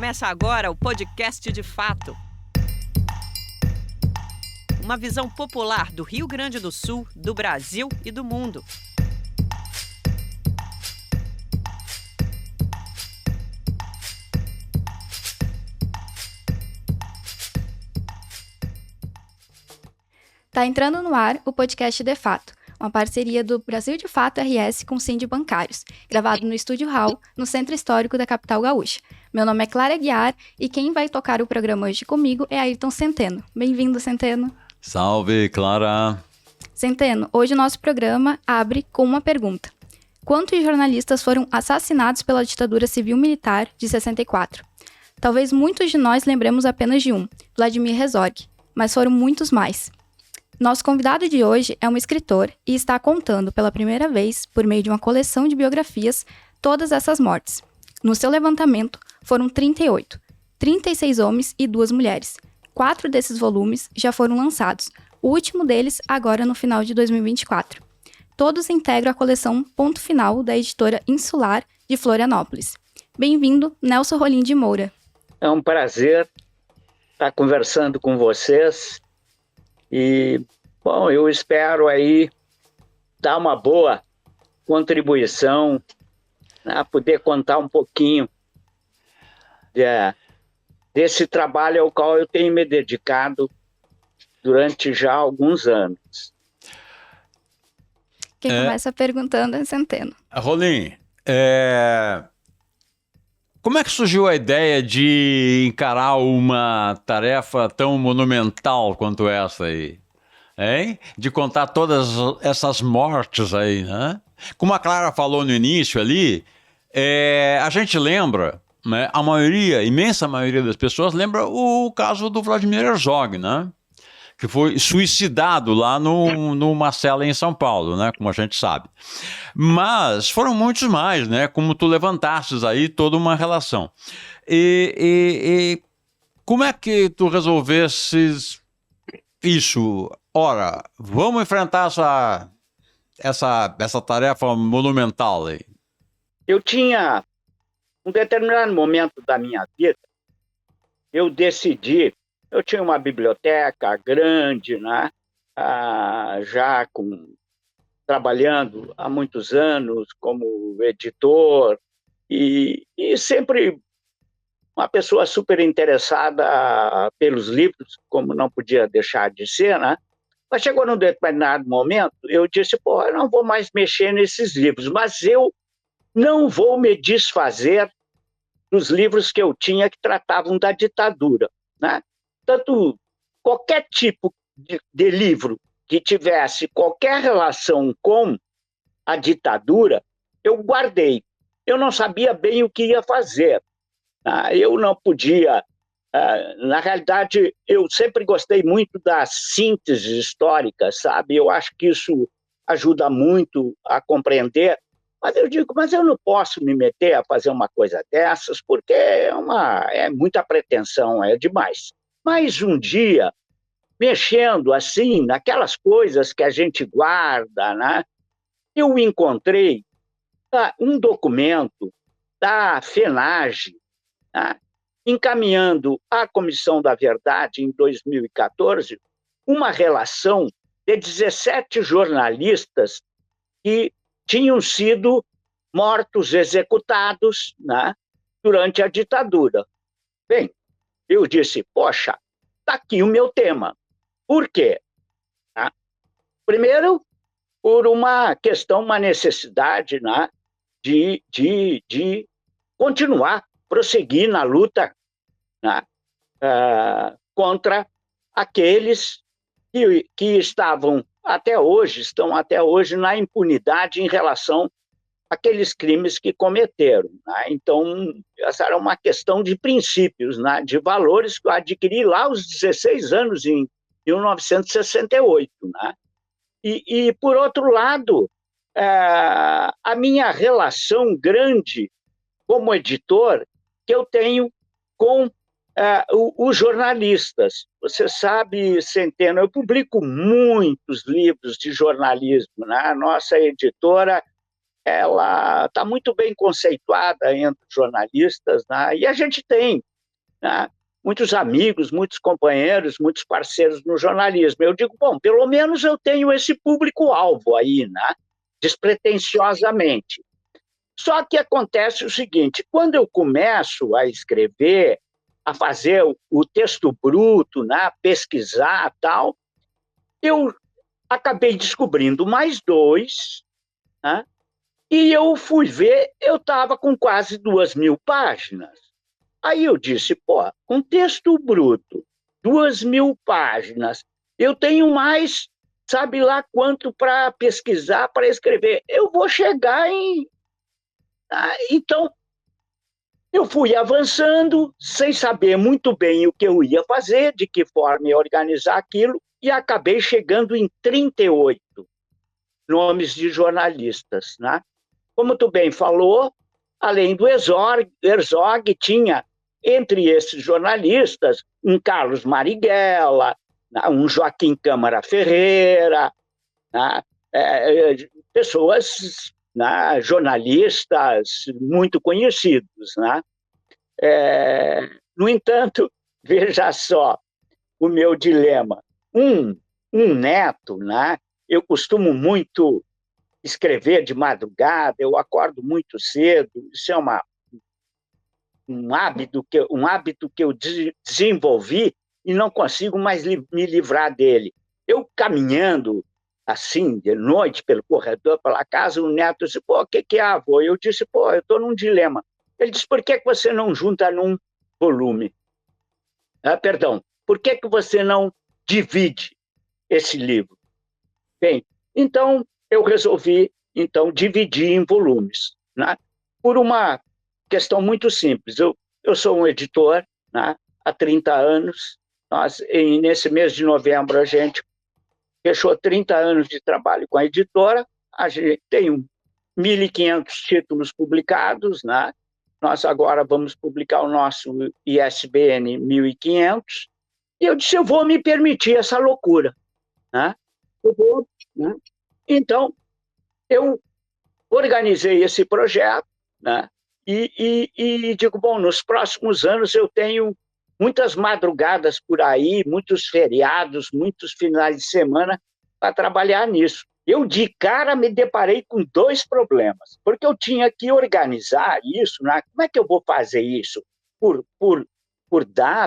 Começa agora o podcast de fato. Uma visão popular do Rio Grande do Sul, do Brasil e do mundo. Tá entrando no ar o podcast De Fato, uma parceria do Brasil de Fato RS com o Sind Bancários, gravado no Estúdio Hall, no Centro Histórico da capital gaúcha. Meu nome é Clara Guiar e quem vai tocar o programa hoje comigo é Ayrton Centeno. Bem-vindo, Centeno. Salve, Clara. Centeno, hoje o nosso programa abre com uma pergunta. Quantos jornalistas foram assassinados pela ditadura civil-militar de 64? Talvez muitos de nós lembremos apenas de um, Vladimir Herzog, mas foram muitos mais. Nosso convidado de hoje é um escritor e está contando pela primeira vez, por meio de uma coleção de biografias, todas essas mortes. No seu levantamento, foram 38, 36 homens e 2 mulheres. 4 desses volumes já foram lançados, o último deles agora no final de 2024. Todos integram a coleção Ponto Final da editora Insular de Florianópolis. Bem-vindo, Nelson Rolim de Moura. É um prazer estar conversando com vocês. E, bom, eu espero aí dar uma boa contribuição, né, poder contar um pouquinho desse trabalho ao qual eu tenho me dedicado durante já alguns anos. Quem começa perguntando é Centeno. Rolim, como é que surgiu a ideia de encarar uma tarefa tão monumental quanto essa aí? Hein? De contar todas essas mortes aí, né? Como a Clara falou no início ali, a gente lembra, né, a imensa maioria das pessoas lembra o caso do Vladimir Herzog, né? Que foi suicidado lá numa cela em São Paulo, né? Como a gente sabe. Mas foram muitos mais, né? Como tu levantastes aí toda uma relação. E como é que tu resolvesses isso? Ora, vamos enfrentar essa tarefa monumental aí. Eu tinha um determinado momento da minha vida, eu decidi. Eu tinha uma biblioteca grande, né? Já trabalhando há muitos anos como editor e sempre uma pessoa super interessada pelos livros, como não podia deixar de ser, né? Mas chegou num determinado momento, eu disse, eu não vou mais mexer nesses livros, mas eu não vou me desfazer dos livros que eu tinha que tratavam da ditadura, né? Tanto qualquer tipo de livro que tivesse qualquer relação com a ditadura, eu guardei. Eu não sabia bem o que ia fazer. Eu não podia... Na realidade, eu sempre gostei muito das sínteses históricas, sabe? Eu acho que isso ajuda muito a compreender. Mas eu digo, eu não posso me meter a fazer uma coisa dessas, porque é muita pretensão, é demais. Mas um dia, mexendo assim, naquelas coisas que a gente guarda, né, eu encontrei um documento da FENAGE, né, encaminhando à Comissão da Verdade, em 2014, uma relação de 17 jornalistas que tinham sido mortos, executados, né, durante a ditadura. Bem, eu disse, poxa, está aqui o meu tema. Por quê? Primeiro, por uma questão, uma necessidade, né, de continuar, prosseguir na luta, né, contra aqueles que estão até hoje na impunidade em relação àqueles crimes que cometeram, né? Então, essa era uma questão de princípios, né, de valores que eu adquiri lá aos 16 anos, em 1968. Né? E, por outro lado, a minha relação grande como editor que eu tenho com os jornalistas. Você sabe, Centeno, eu publico muitos livros de jornalismo, né? A nossa editora, ela está muito bem conceituada entre jornalistas, né? E a gente tem né? Muitos amigos, muitos companheiros, muitos parceiros no jornalismo. Eu digo, bom, pelo menos eu tenho esse público-alvo aí, né? Despretensiosamente. Só que acontece o seguinte, quando eu começo a escrever, a fazer o texto bruto, né? Pesquisar e tal, eu acabei descobrindo mais 2, né? E eu fui ver, eu estava com quase 2.000 páginas. Aí eu disse, pô, com texto bruto, 2.000 páginas, eu tenho mais, sabe lá quanto para pesquisar, para escrever. Eu vou chegar em... Então, eu fui avançando, sem saber muito bem o que eu ia fazer, de que forma ia organizar aquilo, e acabei chegando em 38 nomes de jornalistas, né? Como tu bem falou, além do Herzog, tinha, entre esses jornalistas, um Carlos Marighella, um Joaquim Câmara Ferreira, né? Pessoas, né? Jornalistas muito conhecidos, né? No entanto, veja só o meu dilema. Um neto, né? Eu costumo muito escrever de madrugada, eu acordo muito cedo, isso é um hábito que eu desenvolvi e não consigo mais me livrar dele. Eu caminhando assim, de noite, pelo corredor, pela casa, o neto disse, pô, o que é, avô? Eu disse, pô, eu estou num dilema. Ele disse, por que você não junta num volume? Perdão, por que você não divide esse livro? Bem, então eu resolvi dividir em volumes, né? Por uma questão muito simples. Eu sou um editor, né? Há 30 anos. Nesse mês de novembro, a gente fechou 30 anos de trabalho com a editora. A gente tem 1.500 títulos publicados, né? Nós agora vamos publicar o nosso ISBN 1500. E eu disse, eu vou me permitir essa loucura, né? Né? Então, eu organizei esse projeto, né? E digo, bom, nos próximos anos eu tenho muitas madrugadas por aí, muitos feriados, muitos finais de semana para trabalhar nisso. Eu, de cara, me deparei com 2 problemas, porque eu tinha que organizar isso, né? Como é que eu vou fazer isso?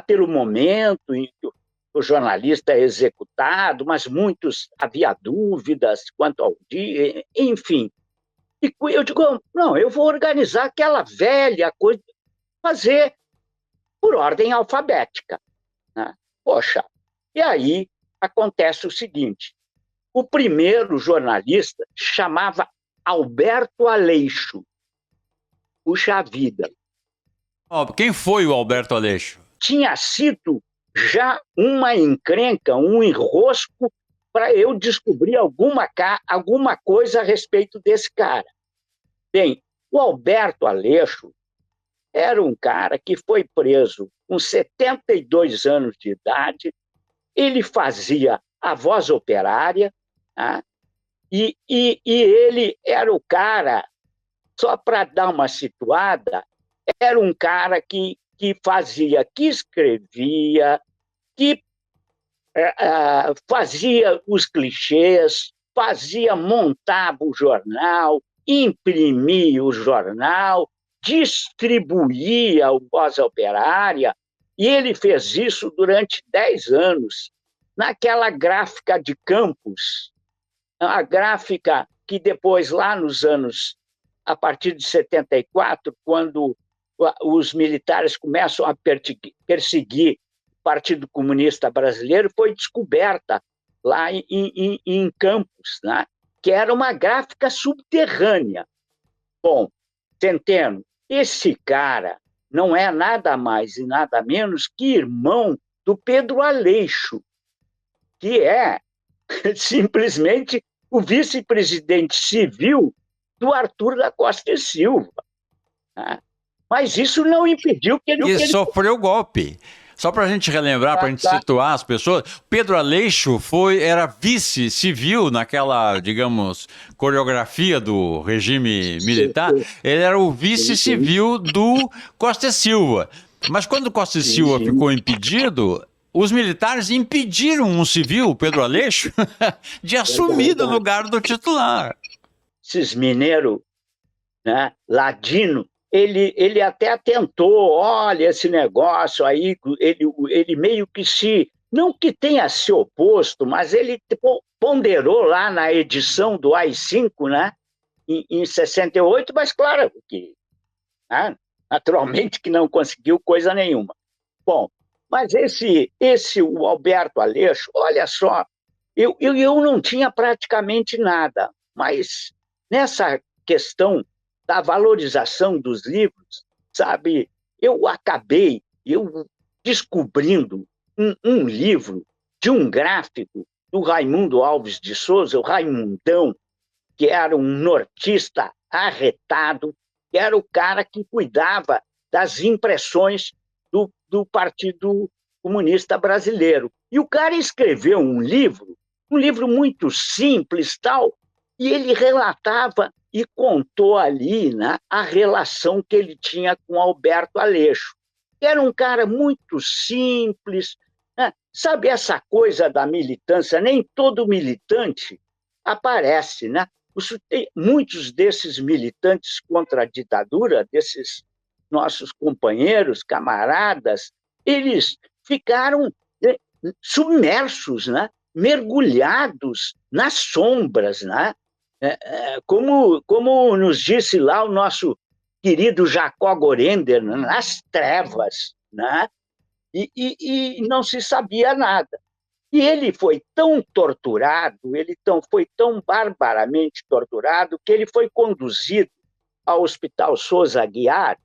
Pelo momento em que o jornalista é executado, mas muitos havia dúvidas quanto ao dia, enfim. E eu digo, não, eu vou organizar aquela velha coisa, fazer por ordem alfabética, né? Poxa, e aí acontece o seguinte, o primeiro jornalista chamava Alberto Aleixo. Puxa vida. Quem foi o Alberto Aleixo? Tinha sido já uma encrenca, um enrosco para eu descobrir alguma coisa a respeito desse cara. Bem, o Alberto Aleixo era um cara que foi preso com 72 anos de idade, ele fazia a Voz Operária, tá? E ele era o cara, só para dar uma situada, era um cara que escrevia, que fazia os clichês, montava o jornal, imprimia o jornal, distribuía o Voz Operária, e ele fez isso durante 10 anos, naquela gráfica de Campos, a gráfica que depois, lá nos anos, a partir de 74, quando os militares começam a perseguir o Partido Comunista Brasileiro, foi descoberta lá em Campos, né? Que era uma gráfica subterrânea. Bom, Centeno, esse cara não é nada mais e nada menos que irmão do Pedro Aleixo, que é simplesmente o vice-presidente civil do Arthur da Costa e Silva. Né? Mas isso não impediu que ele... sofreu golpe. Só para a gente relembrar, para a gente situar as pessoas, Pedro Aleixo era vice-civil naquela, digamos, coreografia do regime militar. Ele era o vice-civil do Costa e Silva. Mas quando Costa e Silva ficou impedido, os militares impediram um civil, Pedro Aleixo, de assumir o lugar do titular. Esses mineiros, né, ladino, ele até tentou, olha, esse negócio aí, ele meio que não que tenha se oposto, mas ele ponderou lá na edição do AI-5, né, em 68, mas claro que, né, naturalmente que não conseguiu coisa nenhuma. Bom, mas o Alberto Aleixo, olha só, eu não tinha praticamente nada, mas nessa questão da valorização dos livros, sabe, eu acabei descobrindo um livro de um gráfico do Raimundo Alves de Souza, o Raimundão, que era um nortista arretado, que era o cara que cuidava das impressões do Partido Comunista Brasileiro. E o cara escreveu um livro muito simples, tal, e ele relatava e contou ali, né, a relação que ele tinha com Alberto Aleixo. Era um cara muito simples, né? Sabe essa coisa da militância? Nem todo militante aparece, né? Muitos desses militantes contra a ditadura, desses nossos companheiros, camaradas, eles ficaram submersos, né? Mergulhados nas sombras, né? Como nos disse lá o nosso querido Jacó Gorender, né? Nas trevas, né? E não se sabia nada. E ele foi tão torturado, foi tão barbaramente torturado, que ele foi conduzido ao Hospital Souza Aguiar,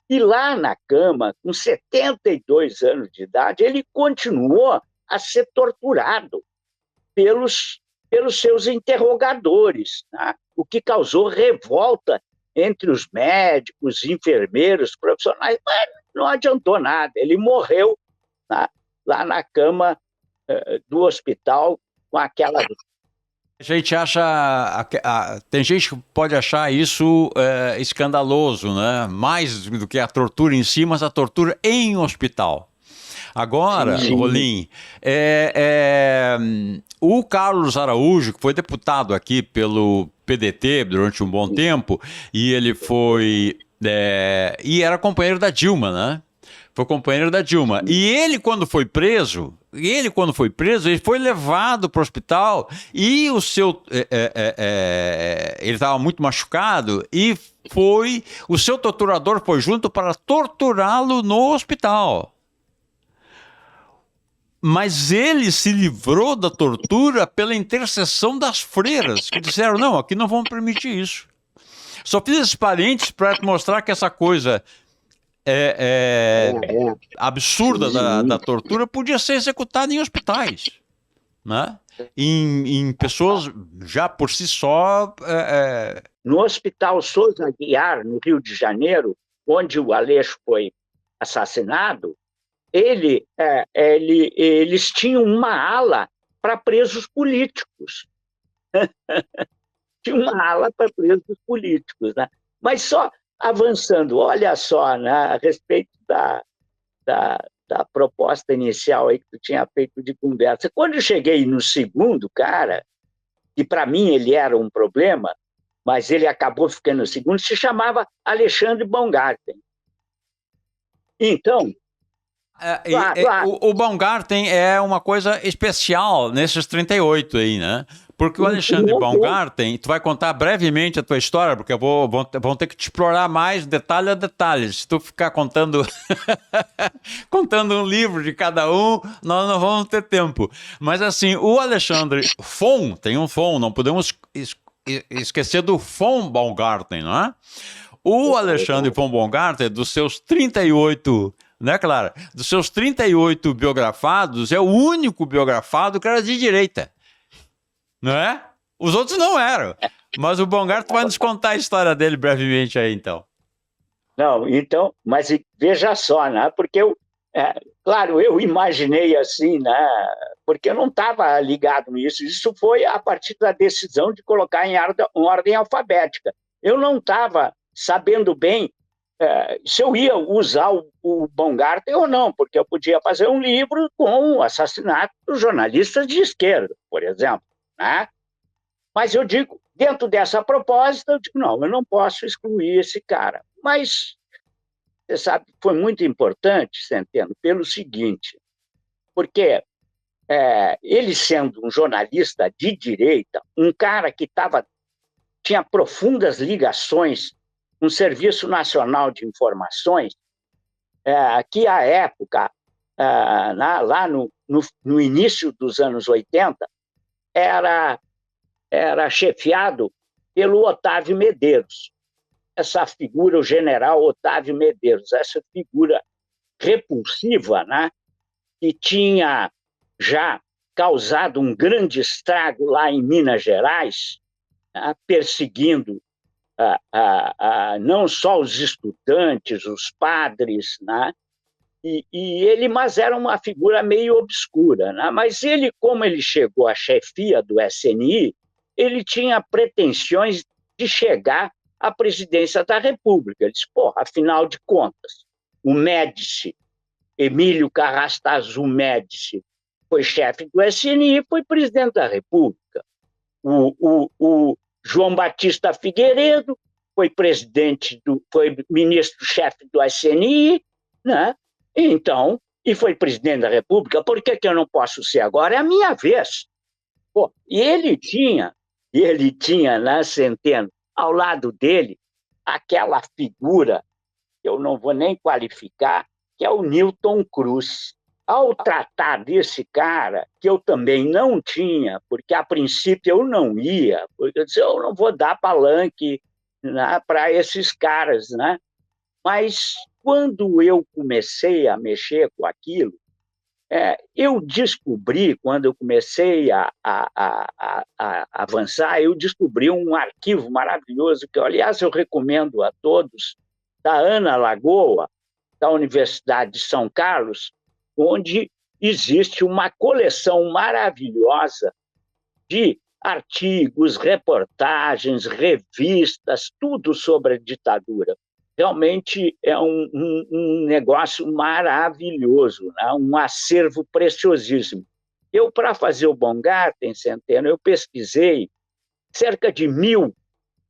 e lá na cama, com 72 anos de idade, ele continuou a ser torturado pelos seus interrogadores, né? O que causou revolta entre os médicos, enfermeiros, profissionais, mas não adiantou nada, ele morreu, né, lá na cama do hospital com aquela... A gente acha, tem gente que pode achar isso escandaloso, né? Mais do que a tortura em si, mas a tortura em hospital. Agora, sim, Rolim, o Carlos Araújo, que foi deputado aqui pelo PDT durante um bom tempo, e ele foi... e era companheiro da Dilma, né? Foi companheiro da Dilma. E ele, quando foi preso, ele foi levado para o hospital e ele estava muito machucado e o seu torturador foi junto para torturá-lo no hospital. Mas ele se livrou da tortura pela intercessão das freiras, que disseram, não, aqui não vamos permitir isso. Só fiz esses parênteses para mostrar que essa coisa... absurda da tortura podia ser executada em hospitais, né? Em pessoas já por si só... No Hospital Souza Aguiar, no Rio de Janeiro, onde o Aleixo foi assassinado, eles tinham uma ala para presos políticos. Tinha uma ala para presos políticos, né? Mas só... Avançando, olha só, né, a respeito da proposta inicial aí que tu tinha feito de conversa. Quando eu cheguei no segundo cara, que para mim ele era um problema, mas ele acabou ficando no segundo, se chamava Alexandre Baumgarten. Então... O Baumgarten é uma coisa especial nesses 38 aí, né? Porque o Alexandre Baumgarten, tu vai contar brevemente a tua história, porque vão ter que te explorar mais detalhe a detalhe. Se tu ficar contando um livro de cada um, nós não vamos ter tempo. Mas assim, o Alexandre tem um Fon, não podemos esquecer do Fon Baumgarten, não é? O Alexandre von Baumgarten, dos seus 38... né, Clara? Dos seus 38 biografados, é o único biografado que era de direita. Não é? Os outros não eram. Mas o Baumgarten vai nos contar a história dele brevemente aí, então. Não, então, mas veja só, né? Porque claro, eu imaginei assim, né? Porque eu não estava ligado nisso. Isso foi a partir da decisão de colocar em ordem alfabética. Eu não estava sabendo bem se eu ia usar o Baumgarten ou não, porque eu podia fazer um livro com o assassinato dos jornalistas de esquerda, por exemplo, né? Mas eu digo, dentro dessa proposta, eu digo, não, eu não posso excluir esse cara. Mas, você sabe, foi muito importante, Centeno, pelo seguinte, porque ele sendo um jornalista de direita, um cara que tinha profundas ligações com o Serviço Nacional de Informações, que à época, lá no início dos anos 80, era chefiado pelo Otávio Medeiros. Essa figura, o general Otávio Medeiros, essa figura repulsiva, né, que tinha já causado um grande estrago lá em Minas Gerais, perseguindo não só os estudantes, os padres, né? Mas era uma figura meio obscura, né? Mas ele, como ele chegou à chefia do SNI, ele tinha pretensões de chegar à presidência da República. Ele disse, afinal de contas, o Médici, Emílio Carrastazzu Médici, foi chefe do SNI e foi presidente da República. O João Batista Figueiredo foi ministro-chefe do SNI, né? Então, e foi presidente da República. Por que eu não posso ser agora? É a minha vez. E ele tinha, né, Centeno, ao lado dele, aquela figura, que eu não vou nem qualificar, que é o Newton Cruz. Ao tratar desse cara, que eu também não tinha, porque a princípio eu não ia, porque eu disse, eu não vou dar palanque, né, para esses caras, né? Mas quando eu comecei a mexer com aquilo, eu descobri, quando eu comecei a avançar, eu descobri um arquivo maravilhoso, que, aliás, eu recomendo a todos, da Ana Lagoa, da Universidade de São Carlos, onde existe uma coleção maravilhosa de artigos, reportagens, revistas, tudo sobre a ditadura. Realmente é um negócio maravilhoso, né? Um acervo preciosíssimo. Eu, para fazer o Baumgarten, Centeno, eu pesquisei cerca de 1000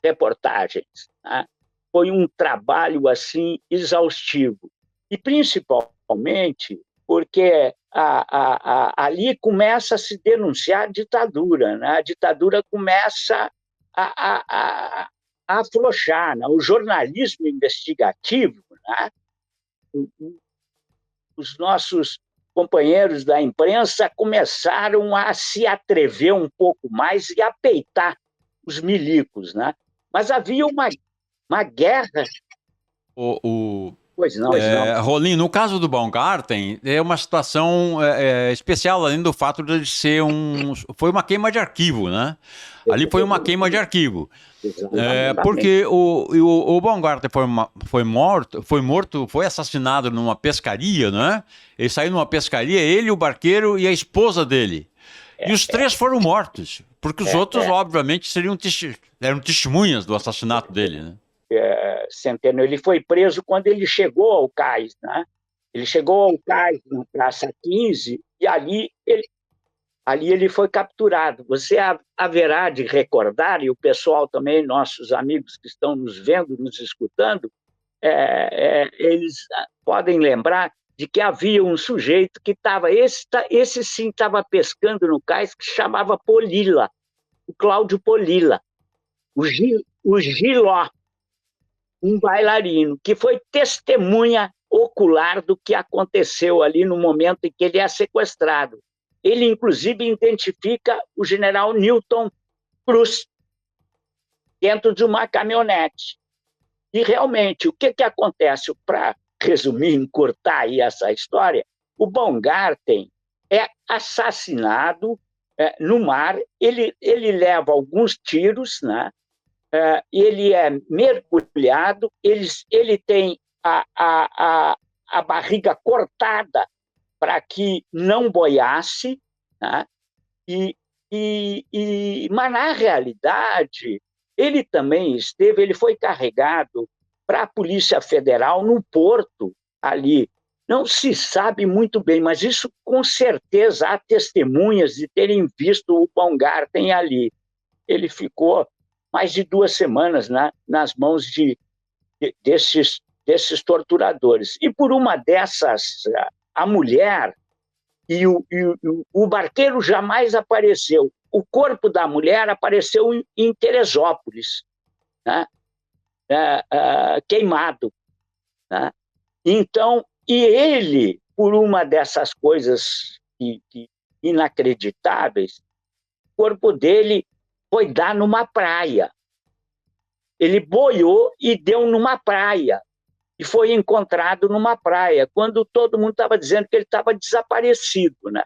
reportagens, né? Foi um trabalho assim exaustivo. E, principalmente, porque ali começa a se denunciar a ditadura, né? A ditadura começa a afrouxar, né? O jornalismo investigativo, né? Os nossos companheiros da imprensa começaram a se atrever um pouco mais e a peitar os milicos, né? Mas havia uma guerra. Pois não. Rolim, no caso do Baumgarten, é uma situação especial, além do fato de ser foi uma queima de arquivo, né? Ali foi uma queima de arquivo. Porque o Baumgarten foi assassinado numa pescaria, né? Ele saiu numa pescaria, ele, o barqueiro e a esposa dele. E os 3 foram mortos, porque os outros, obviamente, eram testemunhas do assassinato dele, né? Centeno, ele foi preso quando ele chegou ao cais, né? Ele chegou ao cais na Praça 15 e ali ele foi capturado. Você haverá de recordar, e o pessoal também, nossos amigos que estão nos vendo, nos escutando, eles podem lembrar de que havia um sujeito que estava, esse sim estava pescando no cais, que se chamava Polila, o Cláudio Polila, o Giló, um bailarino, que foi testemunha ocular do que aconteceu ali no momento em que ele é sequestrado. Ele, inclusive, identifica o general Newton Cruz dentro de uma caminhonete. E, realmente, o que acontece? Para resumir, encurtar aí essa história, o Baumgarten é assassinado no mar, ele leva alguns tiros, né? Ele é mergulhado, ele tem a barriga cortada para que não boiasse, né? Mas, na realidade, ele também ele foi carregado para a Polícia Federal no porto ali. Não se sabe muito bem, mas isso com certeza há testemunhas de terem visto o Baumgarten ali. Ele ficou mais de 2 semanas nas mãos desses torturadores. E por uma dessas, a mulher e o barqueiro jamais apareceu. O corpo da mulher apareceu em Teresópolis, né? Queimado. Né? Então, e ele, por uma dessas coisas inacreditáveis, o corpo dele foi dar numa praia. Ele boiou e deu numa praia. E foi encontrado numa praia, quando todo mundo estava dizendo que ele estava desaparecido. Né?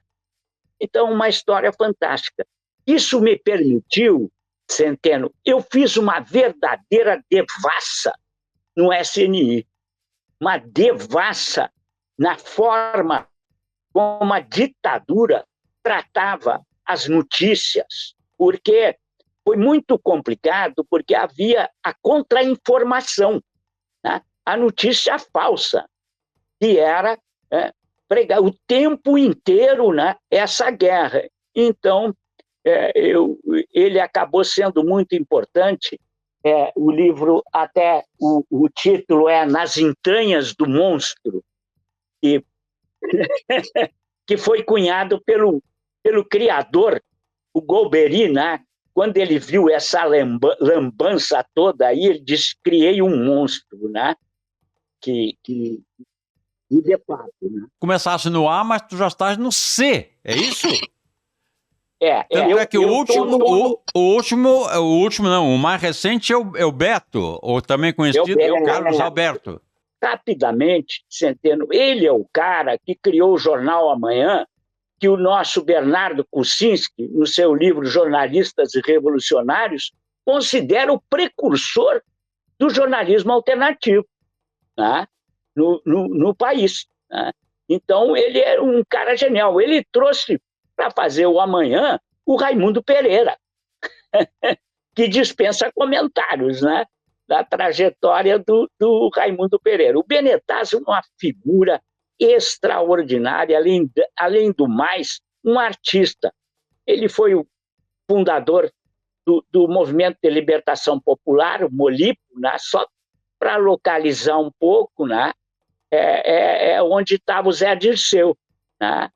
Então, uma história fantástica. Isso me permitiu, Centeno, eu fiz uma verdadeira devassa no SNI. Uma devassa na forma como a ditadura tratava as notícias, porque foi muito complicado, porque havia a contra-informação, né? A notícia falsa, que era pregar o tempo inteiro, né, essa guerra. Então, ele acabou sendo muito importante. O livro, até o título é Nas Entranhas do Monstro, que foi cunhado pelo criador, o Golbery, né? Quando ele viu essa lambança toda aí, ele disse: criei um monstro, né? E de fato, né? Começasse no A, mas tu já estás no C, é isso? Tanto é que o último não, o mais recente é o Beto, ou também conhecido Carlos Alberto. Rapidamente, Centeno, ele é o cara que criou o jornal Amanhã, que o nosso Bernardo Kucinski, no seu livro Jornalistas e Revolucionários, considera o precursor do jornalismo alternativo, né? no país. Né? Então, ele é um cara genial. Ele trouxe para fazer o Amanhã o Raimundo Pereira, que dispensa comentários, né? Da trajetória do Raimundo Pereira. O Benetazzi é uma figura extraordinária, além do mais, um artista. Ele foi o fundador do Movimento de Libertação Popular, o MOLIPO, né? Só para localizar um pouco, né? Onde estava o Zé Dirceu, né?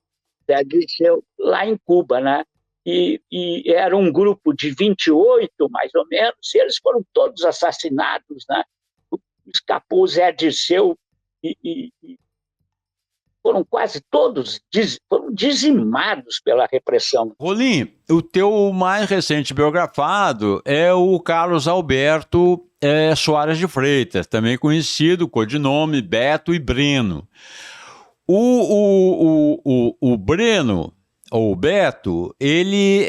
Zé Dirceu, lá em Cuba, né? E era um grupo de 28, mais ou menos, e eles foram todos assassinados, né? Escapou o Zé Dirceu e foram quase todos foram dizimados pela repressão. Rolim, o teu mais recente biografado é o Carlos Alberto Soares de Freitas, também conhecido, codinome Beto e Breno. O Breno, ou o Beto, ele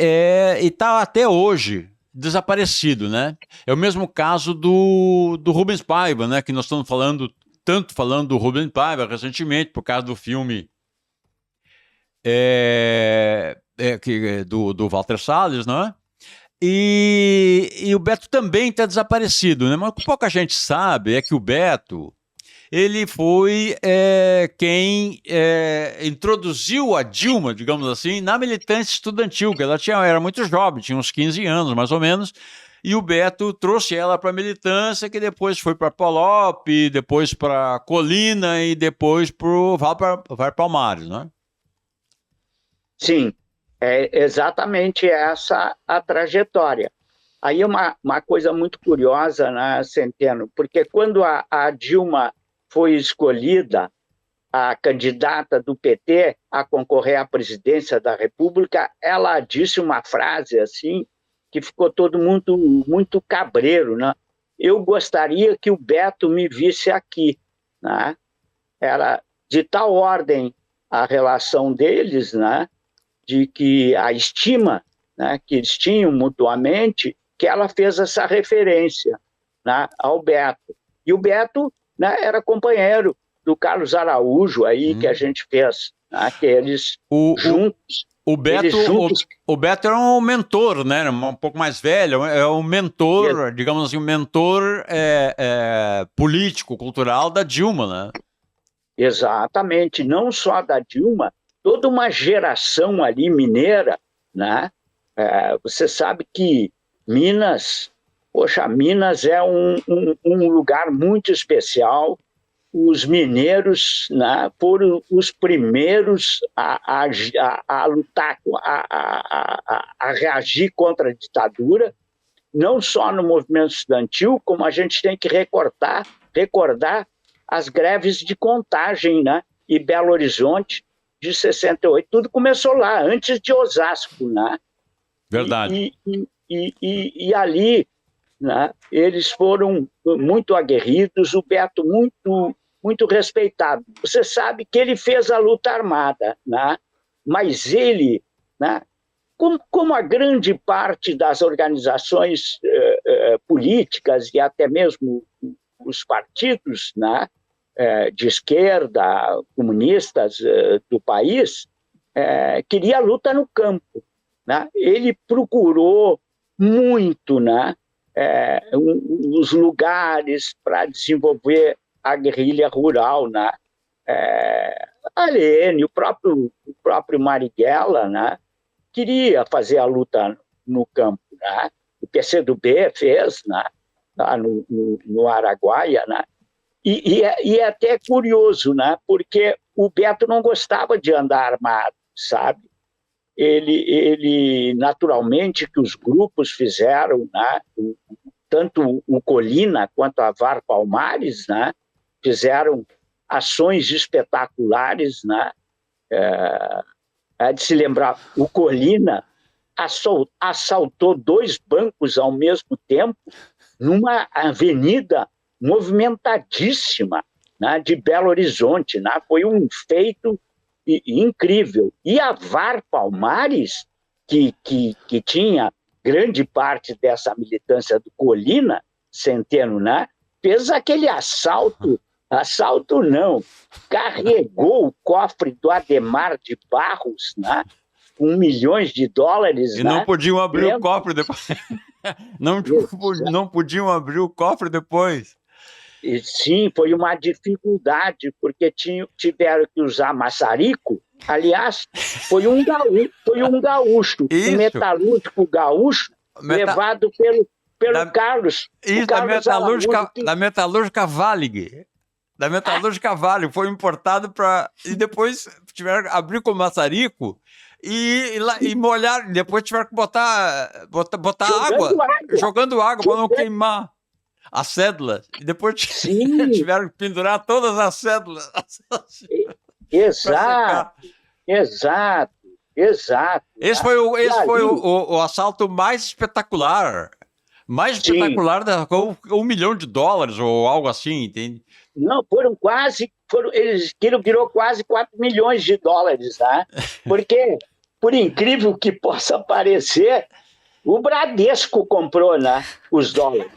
está até hoje desaparecido, né? É o mesmo caso do Rubens Paiva, né? Que nós estamos falando do Rubens Paiva recentemente, por causa do filme do Walter Salles, não é? E o Beto também está desaparecido, né? Mas o que pouca gente sabe é que o Beto, ele foi quem introduziu a Dilma, digamos assim, na militância estudantil, que ela era muito jovem, tinha uns 15 anos, mais ou menos, e o Beto trouxe ela para a militância, que depois foi para Polop, depois para Colina e depois para o Val Palmares, né? Sim, é exatamente essa a trajetória. Aí uma coisa muito curiosa, né, Centeno, porque quando a Dilma foi escolhida a candidata do PT a concorrer à presidência da República, ela disse uma frase assim, que ficou todo mundo muito cabreiro, né? Eu gostaria que o Beto me visse aqui, né? Era de tal ordem a relação deles, né? De que a estima, né, que eles tinham mutuamente, que ela fez essa referência, né, ao Beto. E o Beto, né, era companheiro do Carlos Araújo, aí, que a gente fez, né, que eles juntos O Beto, Eles juntos... o Beto era um mentor, né? Um pouco mais velho, é um mentor, digamos assim, um mentor político, cultural da Dilma, né? Exatamente, não só da Dilma, toda uma geração ali mineira, né? Você sabe que Minas, poxa, Minas é um lugar muito especial. Os mineiros, né, foram os primeiros a lutar, a reagir contra a ditadura, não só no movimento estudantil, como a gente tem que recordar as greves de Contagem, né, e Belo Horizonte, de 68. Tudo começou lá, antes de Osasco, né? Verdade. E ali, né, eles foram muito aguerridos, o Beto muito respeitado. Você sabe que ele fez a luta armada, né? Mas ele, né, como a grande parte das organizações políticas e até mesmo os partidos, né, de esquerda, comunistas do país, queria a luta no campo, né? Ele procurou muito, né, os lugares para desenvolver a guerrilha rural, né? A Lene, o próprio Marighella, né, queria fazer a luta no campo, né? O PCdoB fez, né, lá no Araguaia, né? E é até curioso, né? Porque o Beto não gostava de andar armado, sabe? Ele naturalmente, que os grupos fizeram, né? Tanto o Colina quanto a VAR Palmares, né, fizeram ações espetaculares, né? É de se lembrar, o Colina assaltou 2 bancos ao mesmo tempo numa avenida movimentadíssima, né, de Belo Horizonte, né? Foi um feito incrível. E a VAR Palmares, que tinha grande parte dessa militância do Colina, Centeno, né, fez aquele assalto não, carregou o cofre do Adhemar de Barros, né, com milhões de dólares. E né, não podiam abrir o cofre depois. Não podiam abrir o cofre depois. E, sim, foi uma dificuldade, porque tiveram que usar maçarico. Aliás, foi um gaúcho, Isso. um metalúrgico gaúcho, levado pelo Carlos. Isso, da metalúrgica Valig. Da metalúrgica Valig. Foi importado para... E depois tiveram que abrir com maçarico e molhar. Depois tiveram que botar jogando água para não queimar a cédula. E depois tiveram que pendurar todas as cédulas. Exato. Esse foi o assalto mais espetacular. Mais espetacular com $1 milhão ou algo assim, entende? Não, virou quase 4 milhões de dólares, tá? Porque, por incrível que possa parecer, o Bradesco comprou, né, os dólares.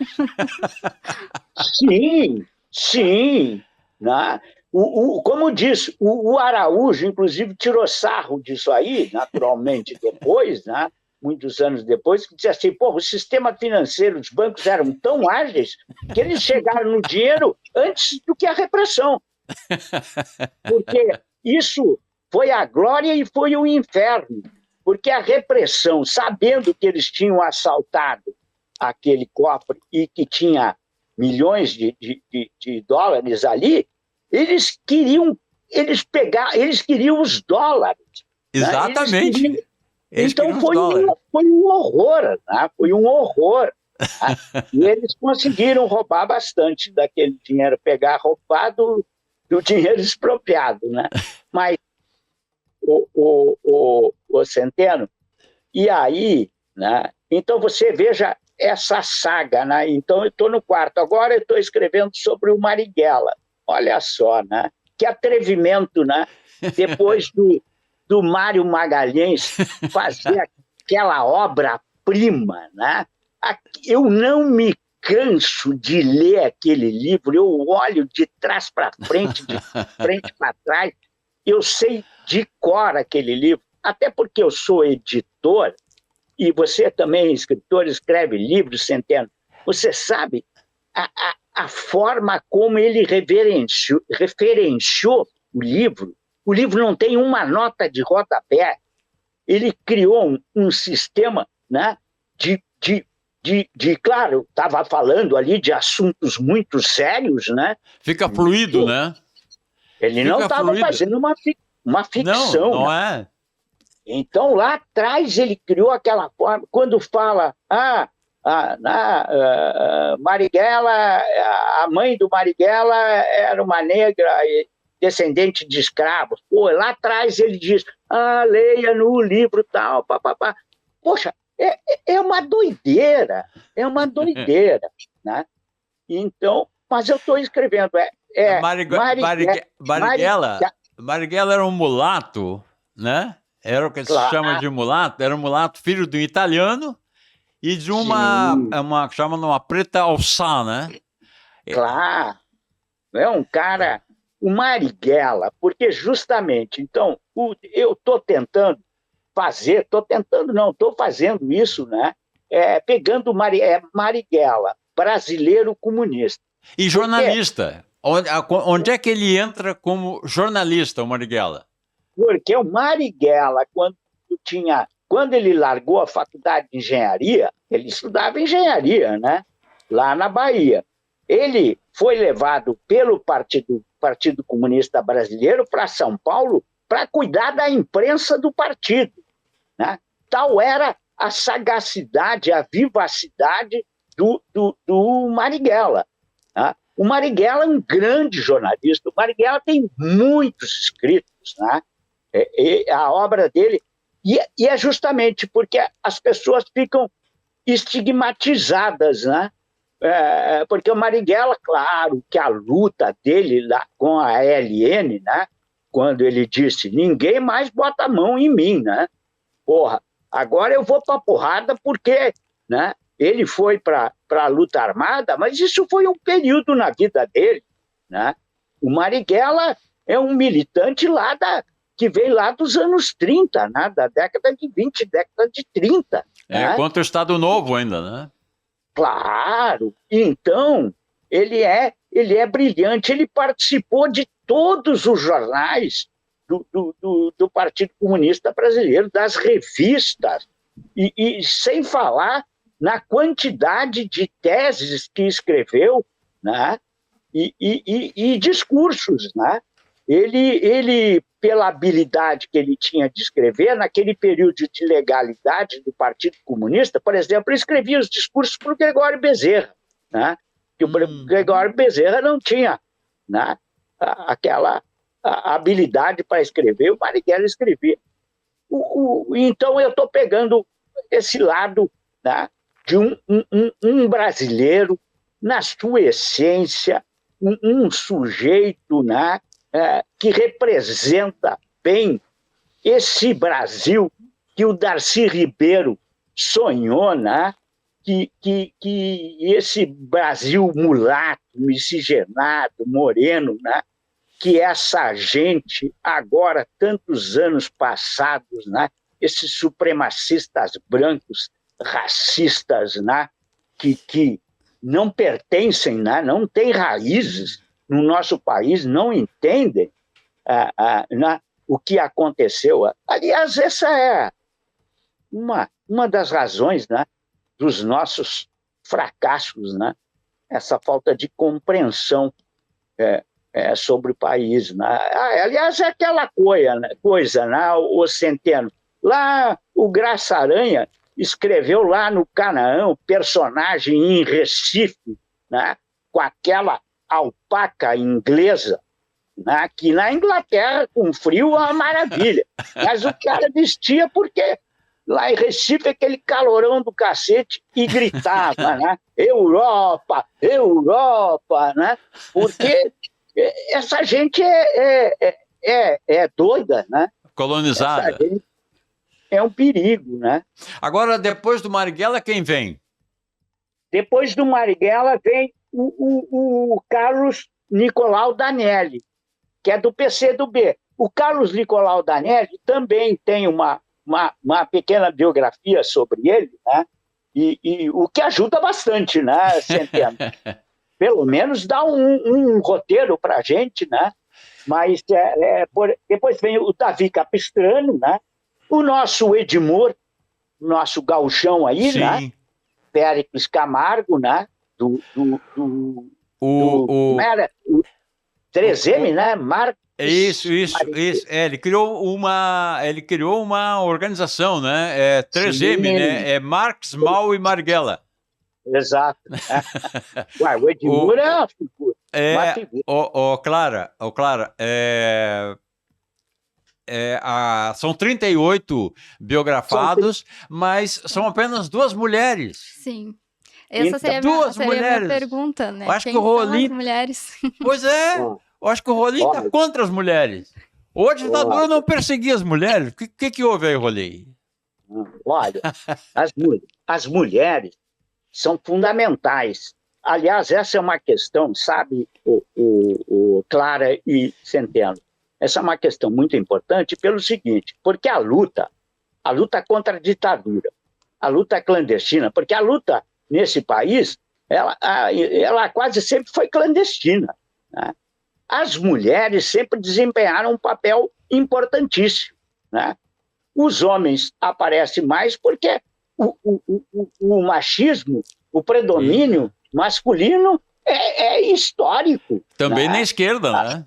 Sim, né? Como disse, o Araújo, inclusive, tirou sarro disso aí, naturalmente, depois, né? Muitos anos depois, que dizia assim, o sistema financeiro dos bancos eram tão ágeis que eles chegaram no dinheiro antes do que a repressão. Porque isso foi a glória e foi o inferno. Porque a repressão, sabendo que eles tinham assaltado aquele cofre e que tinha milhões de dólares ali, eles queriam os dólares. Exatamente. Né? Então foi um horror, né? Foi um horror. Né? E eles conseguiram roubar bastante daquele dinheiro, pegar roubado do dinheiro expropriado, né? Mas o Centeno, e aí, né? Então você veja essa saga, né? Então eu estou no quarto, agora eu estou escrevendo sobre o Marighella. Olha só, né? Que atrevimento, né? Depois do Mário Magalhães fazer aquela obra-prima, né? Eu não me canso de ler aquele livro, eu olho de trás para frente, de frente para trás, eu sei de cor aquele livro. até porque eu sou editor, e você também é escritor, escreve livros, Centeno, você sabe a forma como ele referenciou o livro. O livro não tem uma nota de rodapé. Ele criou um sistema, né, claro, estava falando ali de assuntos muito sérios, né? Fica fluido, né? Ele não estava fazendo uma ficção. Não é. Então, lá atrás, ele criou aquela forma, quando fala, Marighella, a mãe do Marighella era uma negra descendente de escravos. Pô, lá atrás ele diz, leia no livro tal, papapá. Poxa, é uma doideira, né? Então, mas eu estou escrevendo, Marighella era um mulato, né? Era o que se chama de mulato, era um mulato filho de um italiano e de uma chama uma preta alçá, né? Claro, é um cara, o Marighella, porque justamente, então, eu estou tentando fazer, estou fazendo isso, né? Pegando Marighella, brasileiro comunista. E jornalista. Onde é que ele entra como jornalista, o Marighella? Porque o Marighella, quando ele largou a faculdade de engenharia, ele estudava engenharia, né? Lá na Bahia. Ele foi levado pelo Partido Comunista Brasileiro para São Paulo para cuidar da imprensa do partido, né? Tal era a sagacidade, a vivacidade do Marighella, né? O Marighella é um grande jornalista. O Marighella tem muitos escritos, né? A obra dele, e é justamente porque as pessoas ficam estigmatizadas, né? Porque o Marighella, claro, que a luta dele lá com a ALN, né? Quando ele disse, ninguém mais bota a mão em mim, né? Porra, agora eu vou pra porrada porque, né? Ele foi para a luta armada, mas isso foi um período na vida dele, né? O Marighella é um militante que veio lá dos anos 30, né? Da década de 20, década de 30. Né? Contra o Estado Novo ainda, né? Claro. Então, ele é brilhante. Ele participou de todos os jornais do Partido Comunista Brasileiro, das revistas, e sem falar na quantidade de teses que escreveu, né? E discursos, né? Ele, pela habilidade que ele tinha de escrever, naquele período de legalidade do Partido Comunista, por exemplo, ele escrevia os discursos para o Gregório Bezerra, né? Que o Gregório Bezerra não tinha, né? Aquela habilidade para escrever, o Marighella escrevia. Então, eu estou pegando esse lado, né? De um brasileiro, na sua essência, um sujeito, né? Que representa bem esse Brasil que o Darcy Ribeiro sonhou, né? Que esse Brasil mulato, miscigenado, moreno, né? Que essa gente, agora, tantos anos passados, né? Esses supremacistas brancos, racistas, né? Que não pertencem, né? Não têm raízes no nosso país, não entendem né? O que aconteceu. Aliás, essa é uma das razões, né? Dos nossos fracassos, né? Essa falta de compreensão sobre o país, né? Aliás, é aquela coisa, né? O Centeno. Lá, o Graça Aranha escreveu lá no Canaã, personagem em Recife, né? Com aquela alpaca inglesa, né? Que na Inglaterra, com frio, é uma maravilha. Mas o cara vestia porque lá em Recife, aquele calorão do cacete, e gritava, né? Europa, Europa, né? Porque essa gente é doida, né? Colonizada. Essa gente é um perigo, né? Agora, depois do Marighella, quem vem? Depois do Marighella vem o Carlos Nicolau Danelli, que é do PCdoB. O Carlos Nicolau Danelli também tem uma pequena biografia sobre ele, né? E o que ajuda bastante, né, Centeno? Pelo menos dá um roteiro para a gente, né? Mas depois vem o Davi Capistrano, né? O nosso Edmur, nosso gauchão aí, Sim. né? Péricles Camargo, né? O 3M, né? Isso. Ele criou uma organização, né? 3M, Sim. né? Marx, Mal e Marighella. Exato. Ué, o Edmur é uma figura. Clara, são 38 biografados, mas são apenas 2 mulheres. Sim. Essa seria a minha pergunta, né? Eu acho que o Rolim... as mulheres? Pois é, eu acho que o Rolim está contra as mulheres. Hoje a ditadura não perseguia as mulheres. O que houve aí, Rolim? Olha, as mulheres são fundamentais. Aliás, essa é uma questão, sabe, o Clara e Centeno, essa é uma questão muito importante pelo seguinte, porque a luta contra a ditadura, a luta clandestina, porque a luta nesse país, ela quase sempre foi clandestina, né? As mulheres sempre desempenharam um papel importantíssimo, né? Os homens aparecem mais porque o machismo, o predomínio masculino é histórico. Também, né? Na esquerda, né?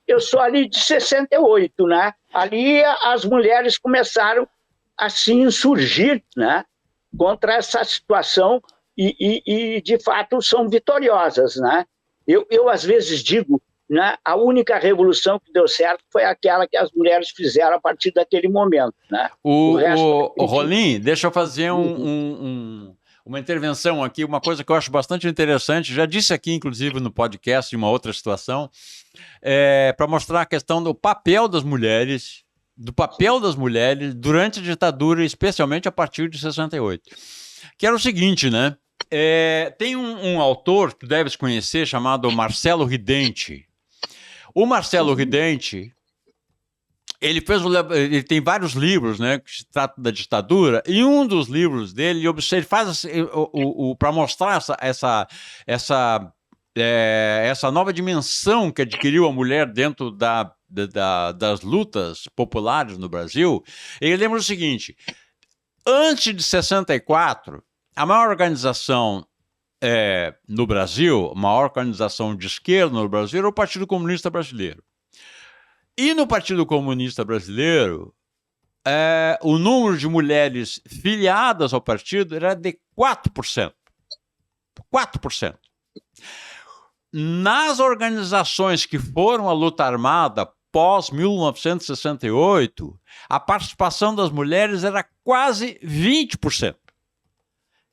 Eu sou ali de 68, né? Ali as mulheres começaram a se insurgir, né? Contra essa situação e de fato são vitoriosas, né? Eu às vezes digo, né, a única revolução que deu certo foi aquela que as mulheres fizeram a partir daquele momento, né? O Rolim, deixa eu fazer uma intervenção aqui, uma coisa que eu acho bastante interessante, já disse aqui inclusive no podcast em uma outra situação, para mostrar a questão do papel das mulheres durante a ditadura, especialmente a partir de 68. Que era o seguinte, né? Tem um autor que deves conhecer chamado Marcelo Ridente. O Marcelo Ridente, ele tem vários livros, né, que se tratam da ditadura, e um dos livros dele, ele faz para mostrar essa nova dimensão que adquiriu a mulher dentro das lutas populares no Brasil. Ele lembra o seguinte: antes de 64, a maior organização no Brasil, a maior organização de esquerda no Brasil era o Partido Comunista Brasileiro. E no Partido Comunista Brasileiro, o número de mulheres filiadas ao partido era de 4%. 4%. Nas organizações que foram à luta armada pós-1968, a participação das mulheres era quase 20%.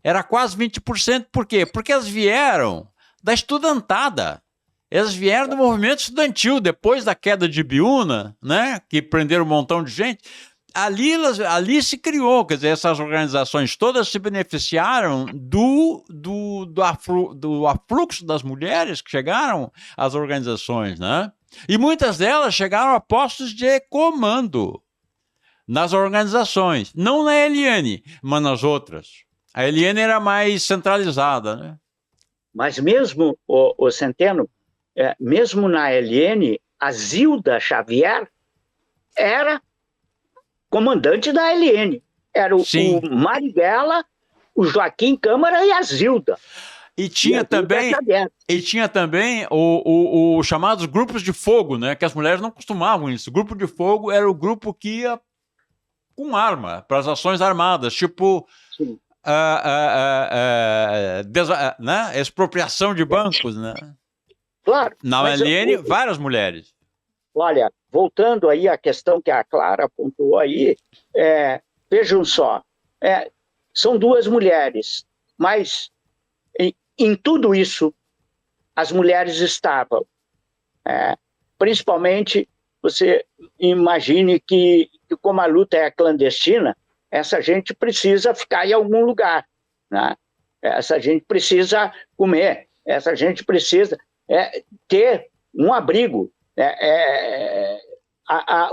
Era quase 20%, por quê? Porque elas vieram da estudantada. Elas vieram do movimento estudantil, depois da queda de Biúna, né, que prenderam um montão de gente. Ali se criou, quer dizer, essas organizações todas se beneficiaram do afluxo das mulheres que chegaram às organizações, né? E muitas delas chegaram a postos de comando nas organizações, não na ELN, mas nas outras. A ELN era mais centralizada, né? Mas mesmo, o Centeno, mesmo na ELN, a Zilda Xavier era comandante da ELN. Era o Marighella, o Joaquim Câmara e a Zilda. E tinha também os chamados grupos de fogo, né? Que as mulheres não costumavam isso. O grupo de fogo era o grupo que ia com arma para as ações armadas, tipo né? Expropriação de bancos, né? Claro. Na ELN, várias mulheres. Olha, voltando aí à questão que a Clara apontou aí, vejam só, são 2 mulheres, mas em tudo isso as mulheres estavam. Principalmente, você imagine que como a luta é clandestina, essa gente precisa ficar em algum lugar, né? Essa gente precisa comer, essa gente precisa ter um abrigo.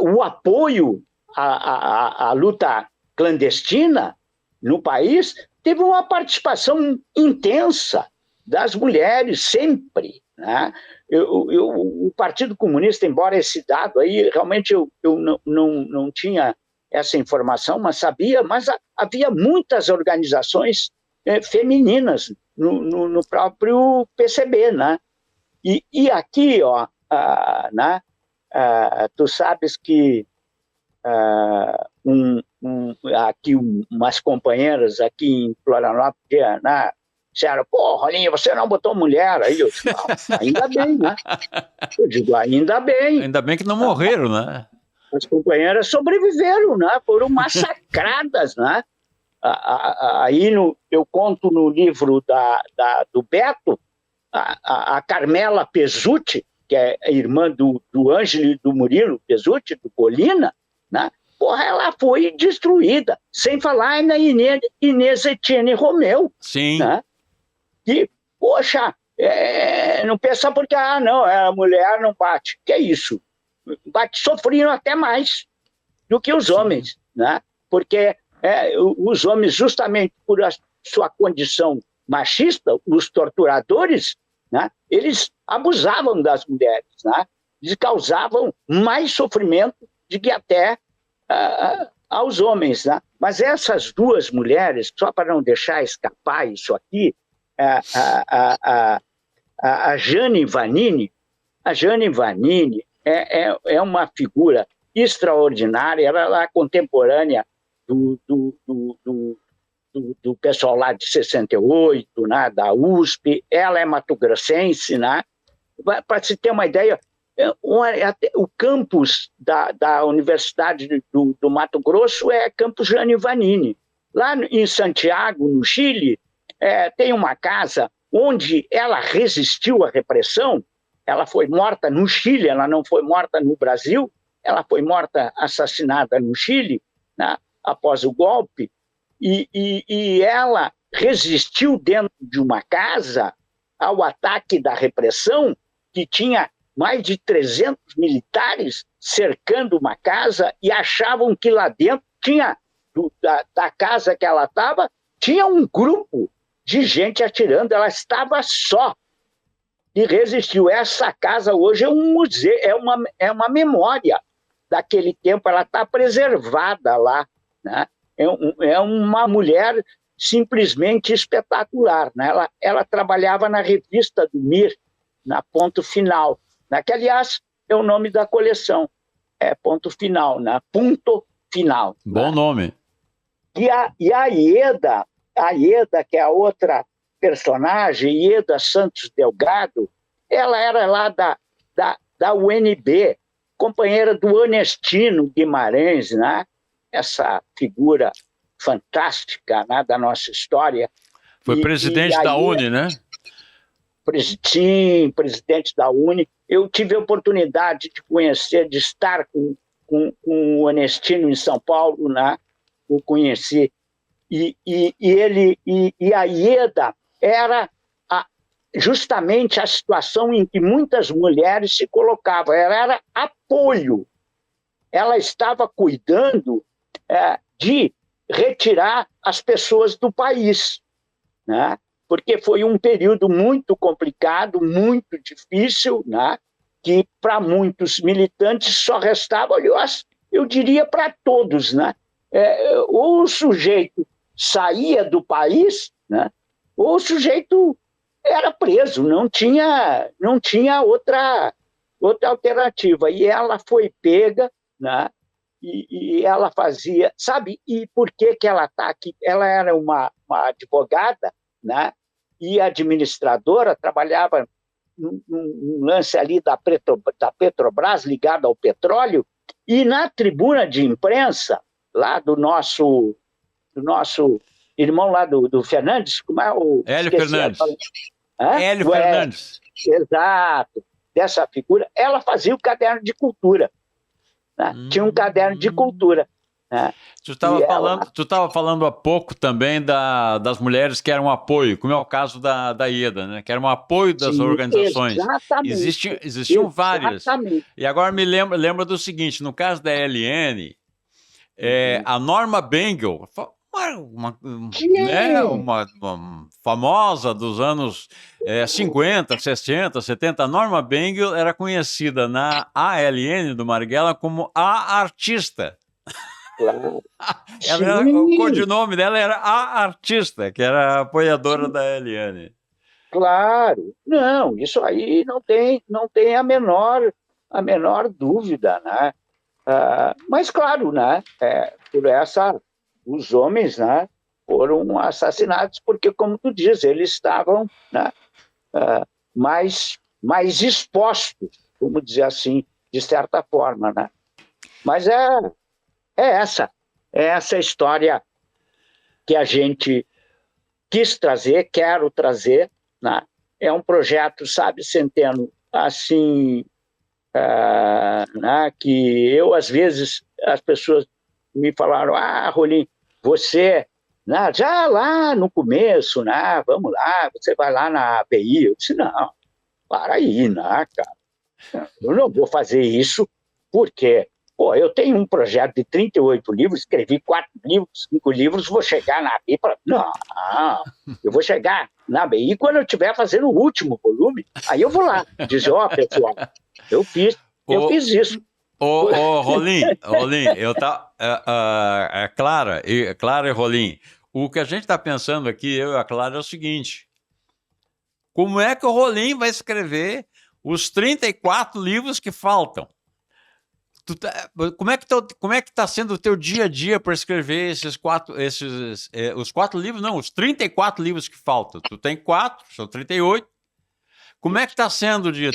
O apoio à luta clandestina no país teve uma participação intensa das mulheres, sempre, né? O Partido Comunista, embora esse dado aí, realmente eu não tinha essa informação, mas sabia, mas havia muitas organizações femininas no próprio PCB, né? E aqui, ó, né? Tu sabes que aqui umas companheiras aqui em Florianópolis, né, disseram, pô, Rolinho, você não botou mulher aí? Eu disse, não, ainda bem, né? Eu digo, ainda bem. Ainda bem que não morreram, né? As companheiras sobreviveram, né? Foram massacradas, né? Aí eu conto no livro do Beto, a Carmela Pesutti, que é a irmã do Ângelo e do Murilo Pesutti, do Colina, né? Porra, ela foi destruída, sem falar na Inês Etienne Romeu. Sim. Né? Que, poxa, não pensa porque, não, a mulher não bate. Que é isso? Bate sofrendo até mais do que os homens, né? Porque os homens, justamente por a sua condição machista, os torturadores, né? Eles abusavam das mulheres, né? Eles causavam mais sofrimento do que até aos homens, né? Mas essas duas mulheres, só para não deixar escapar isso aqui, a Jane Vanini é uma figura extraordinária, ela é contemporânea do pessoal lá de 68, né, da USP, ela é matogrossense, né? Para se ter uma ideia, o campus da Universidade do Mato Grosso é campus Jane Vanini. Lá em Santiago, no Chile, tem uma casa onde ela resistiu à repressão. Ela foi morta no Chile, ela não foi morta no Brasil, ela foi morta, assassinada no Chile, né, após o golpe, e ela resistiu dentro de uma casa ao ataque da repressão, que tinha mais de 300 militares cercando uma casa e achavam que lá dentro tinha, da casa que ela estava, tinha um grupo de gente atirando, ela estava só e resistiu. Essa casa hoje é um museu, é uma memória daquele tempo, ela está preservada lá, né? É uma mulher simplesmente espetacular, né? Ela trabalhava na revista do Mir, na Ponto Final, né? Que, aliás, é o nome da coleção, Ponto Final, né? Ponto Final. Bom, né? Nome. E a Ieda, que é a outra personagem, Ieda Santos Delgado, ela era lá da UNB, companheira do Onestino Guimarães, né? Essa figura fantástica, né, da nossa história. Foi presidente da UNE, né? Sim, presidente da UNE. Eu tive a oportunidade de conhecer, de estar com o Onestino em São Paulo, né? Eu conheci. E a Ieda era justamente a situação em que muitas mulheres se colocavam. Ela era apoio. Ela estava cuidando de retirar as pessoas do país, né? Porque foi um período muito complicado, muito difícil, né? Que para muitos militantes só restava, aliás, eu diria para todos, né? Ou o sujeito saía do país, né? Ou o sujeito era preso, não tinha outra alternativa. E ela foi pega, né? E ela fazia, sabe? E por que ela está aqui? Ela era uma advogada, né? E administradora, trabalhava num lance ali da Petrobras, ligado ao petróleo, e na tribuna de imprensa, lá do nosso irmão lá do Fernandes, como é o... Hélio Fernandes. Hélio Fernandes. Exato. Dessa figura, ela fazia o caderno de cultura. Né? Tinha um caderno de cultura. né? Tu estava E falando, ela, tu estava falando há pouco também das mulheres que eram apoio, como é o caso da Ieda, né? Que eram apoio das sim, organizações. exatamente, Existiam várias. exatamente. E agora lembra do seguinte: no caso da LN, Uhum. a Norma Bengel, né, Sim, uma famosa dos anos 50, 60, 70, a Norma Bengel era conhecida na ALN do Marighella como a artista. claro. O Sim, codinome dela era a artista, que era a apoiadora sim, da LN. claro. Não, isso aí não tem a menor dúvida, né? Mas claro, né? Os homens, né? Foram assassinados porque, como tu diz, eles estavam, né? Mais expostos, vamos dizer assim, de certa forma, né? Mas é essa, é essa história que a gente quis trazer, quero trazer, né? É um projeto, sabe, Centeno, assim, né, que eu, às vezes, as pessoas me falaram, Rolim, você, né, já lá no começo, né, vamos lá, você vai lá na ABI. Eu disse, não, para aí, né, cara, eu não vou fazer isso, porque, pô, eu tenho um projeto de 38 livros, escrevi 4 livros, 5 livros, vou chegar na ABI para... Não, eu vou chegar na ABI quando eu estiver fazendo o último volume, aí eu vou lá, dizer, pessoal, eu fiz, eu O, fiz isso. Rolim, Clara e Rolim, o que a gente está pensando aqui, eu e a Clara, é o seguinte: como é que o Rolim vai escrever os 34 livros que faltam? Como é que está sendo o teu dia a dia para escrever os 4 livros? Não, os 34 livros que faltam. Tu tem 4, são 38. Como é que está sendo o dia?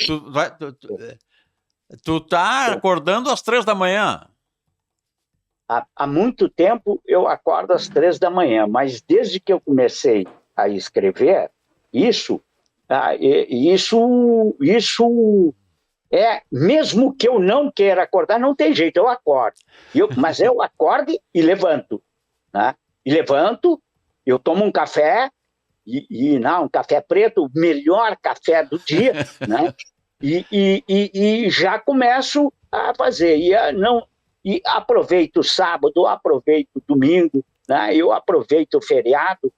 Tu tá acordando às 3 da manhã. Há muito tempo eu acordo às 3 da manhã, mas desde que eu comecei a escrever, isso, isso mesmo que eu não queira acordar, não tem jeito, eu acordo. Mas eu acordo e levanto, né? E levanto, eu tomo um café, não, um café preto, o melhor café do dia, né? E já começo a fazer. E aproveito o sábado, aproveito o domingo, né? Eu aproveito o feriado,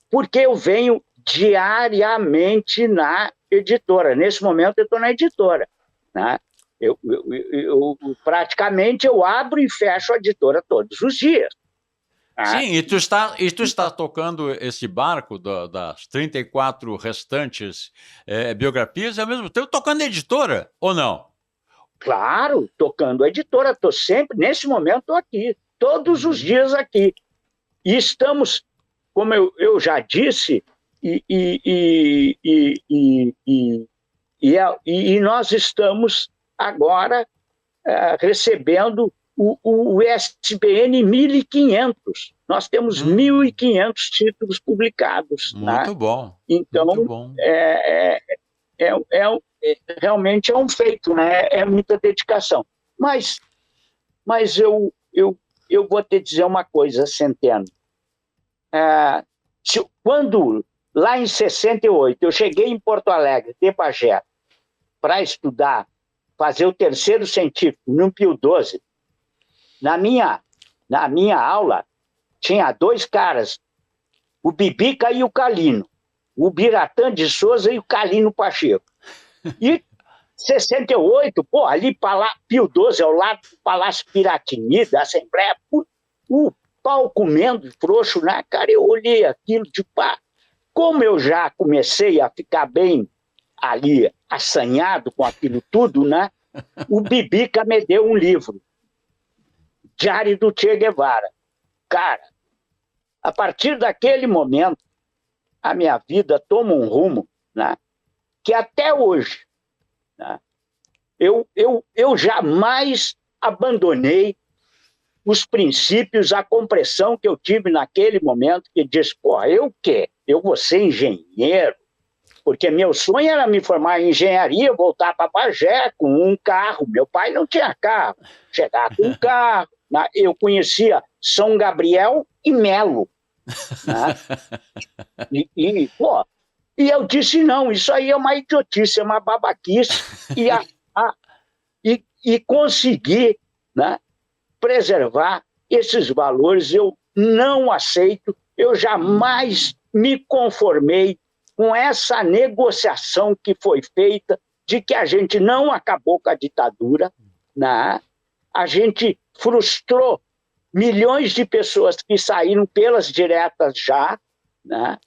porque eu venho diariamente na editora. Nesse momento eu estou na editora, né? Praticamente eu abro e fecho a editora todos os dias. Né? Sim, e tu está tocando esse barco das 34 restantes biografias, ao mesmo tempo tocando a editora, ou não? Claro, tocando a editora, estou sempre, nesse momento estou aqui, todos os dias aqui. E estamos, como eu já disse, e nós estamos agora recebendo o ISBN 1500. Nós temos 1.500 títulos publicados. Muito né? bom. Então, muito bom. Realmente é um feito, né? É muita dedicação. Mas eu vou te dizer uma coisa, Centeno. Quando, lá em 68, eu cheguei em Porto Alegre, de Bagé, para estudar, fazer o terceiro científico no Pio XII, na minha aula, tinha 2 caras, o Bibica e o Calino, o Biratã de Souza e o Calino Pacheco. E 68, ali Pio XII, ao lado do Palácio Piratini, da Assembleia, o pau comendo frouxo, né, cara? Eu olhei aquilo de pá. Como eu já comecei a ficar bem ali, assanhado com aquilo tudo, né? O Bibica me deu um livro, Diário do Che Guevara. Cara, a partir daquele momento, a minha vida toma um rumo, né, que até hoje, né, eu jamais abandonei os princípios, a compreensão que eu tive naquele momento, que diz, eu o quê? Eu vou ser engenheiro, porque meu sonho era me formar em engenharia, voltar para Bagé com um carro. Meu pai não tinha carro, chegar com um carro, Eu conhecia São Gabriel e Melo. Né? E eu disse, não, isso aí é uma idiotice, é uma babaquice. E conseguir, né, preservar esses valores. Eu não aceito, eu jamais me conformei com essa negociação que foi feita de que a gente não acabou com a ditadura, né? A gente frustrou milhões de pessoas que saíram pelas diretas já, né?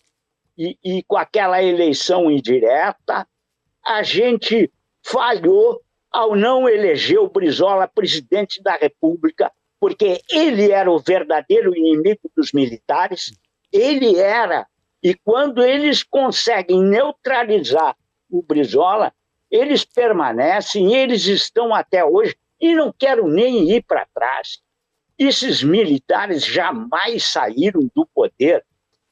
E com aquela eleição indireta, a gente falhou ao não eleger o Brizola presidente da República, porque ele era o verdadeiro inimigo dos militares, ele era, e quando eles conseguem neutralizar o Brizola, eles permanecem, eles estão até hoje, e não quero nem ir para trás. Esses militares jamais saíram do poder.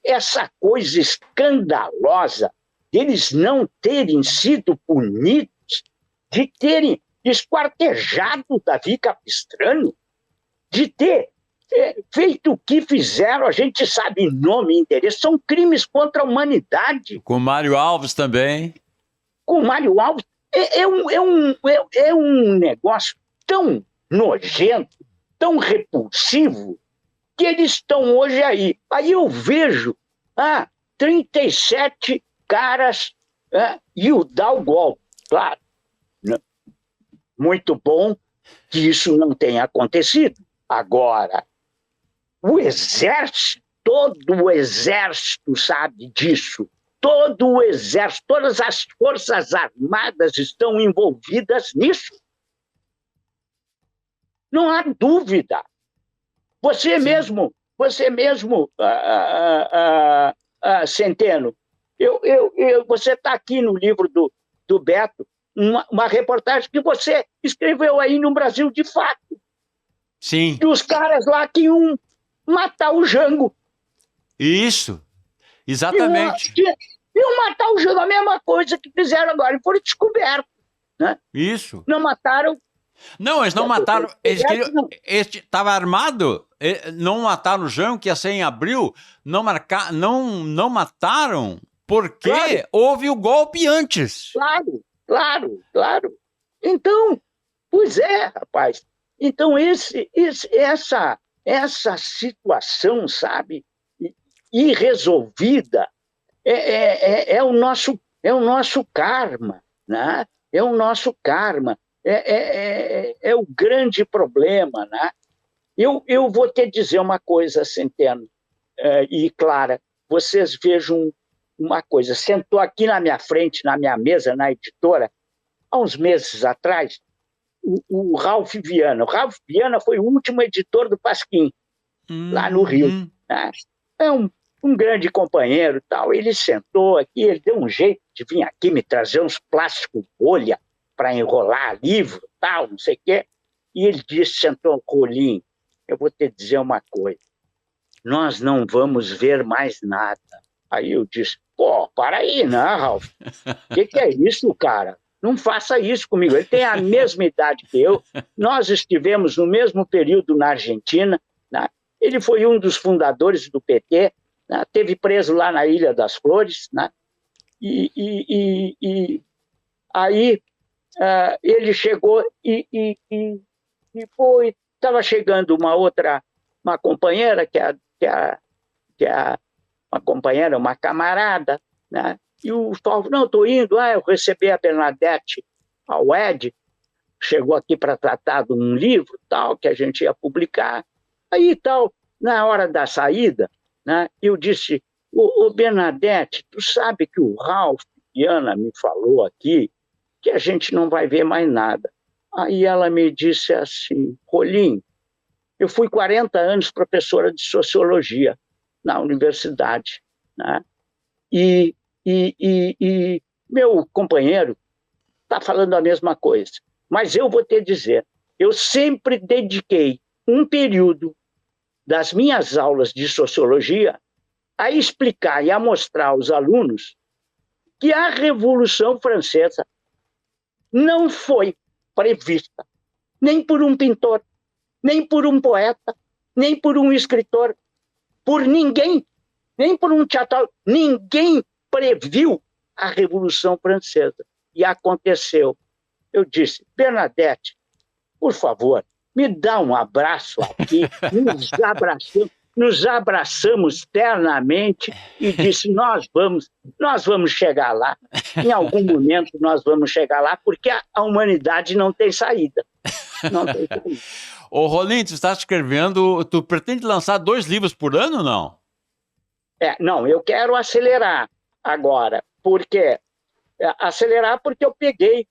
Essa coisa escandalosa deles não terem sido punidos, de terem esquartejado Davi Capistrano, de ter feito o que fizeram, a gente sabe nome e endereço, são crimes contra a humanidade. Com Mário Alves também. Com Mário Alves, é um negócio tão nojento, tão repulsivo, que eles estão hoje aí. Aí eu vejo 37 caras e o dar o golpe, claro. Muito bom que isso não tenha acontecido. Agora, o exército, todo o exército sabe disso. Todo o exército, todas as forças armadas estão envolvidas nisso. Não há dúvida. Você mesmo, Centeno, você está aqui no livro do Beto, uma reportagem que você escreveu aí no Brasil de Fato. Sim. E os caras lá que iam matar o Jango. Isso, exatamente. Iam matar o Jango, a mesma coisa que fizeram agora, e foram descobertos. Né? Isso. Não mataram. Não, eles não mataram. Eles estava armado, não mataram o Jango, que ia ser em abril, não mataram porque houve o golpe antes. Claro. Então, pois é, rapaz. Então, essa situação, sabe, irresolvida, é o nosso karma, né? É o nosso karma. É o grande problema, né? Eu vou te dizer uma coisa, Centeno e Clara, vocês vejam uma coisa, sentou aqui na minha frente, na minha mesa, na editora, há uns meses atrás, o Ralph Viana. O Ralph Viana foi o último editor do Pasquim, lá no Rio. Né? É um grande companheiro, tal. Ele sentou aqui, ele deu um jeito de vir aqui me trazer uns plásticos bolha para enrolar livro, tal, não sei o quê. E ele disse, sentou, Rolim, eu vou te dizer uma coisa, nós não vamos ver mais nada. Aí eu disse, para aí, né, Ralph? O que é isso, cara? Não faça isso comigo. Ele tem a mesma idade que eu, nós estivemos no mesmo período na Argentina, né? Ele foi um dos fundadores do PT, né? Teve preso lá na Ilha das Flores, né? E aí ele chegou e foi, estava chegando uma companheira que é uma companheira, uma camarada, né? E o Paulo, não, estou indo, eu recebi a Bernadette ao Ed, chegou aqui para tratar de um livro, tal, que a gente ia publicar. Aí, tal, na hora da saída, né, eu disse, ô Bernadette, tu sabe que o Ralph Viana me falou aqui que a gente não vai ver mais nada. Aí ela me disse assim, Rolim, eu fui 40 anos professora de sociologia na universidade, né? E meu companheiro está falando a mesma coisa. Mas eu vou te dizer, eu sempre dediquei um período das minhas aulas de sociologia a explicar e a mostrar aos alunos que a Revolução Francesa não foi prevista nem por um pintor, nem por um poeta, nem por um escritor, por ninguém, nem por um teatro. Ninguém previu a Revolução Francesa. E aconteceu. Eu disse, Bernadette, por favor, me dá um abraço aqui. Nos abraçamos ternamente e disse, nós vamos chegar lá. Em algum momento nós vamos chegar lá, porque a humanidade não tem saída. Não tem saída. Ô, Rolim, tu está escrevendo, tu pretende lançar 2 livros por ano ou não? Não, eu quero acelerar agora, porque eu peguei,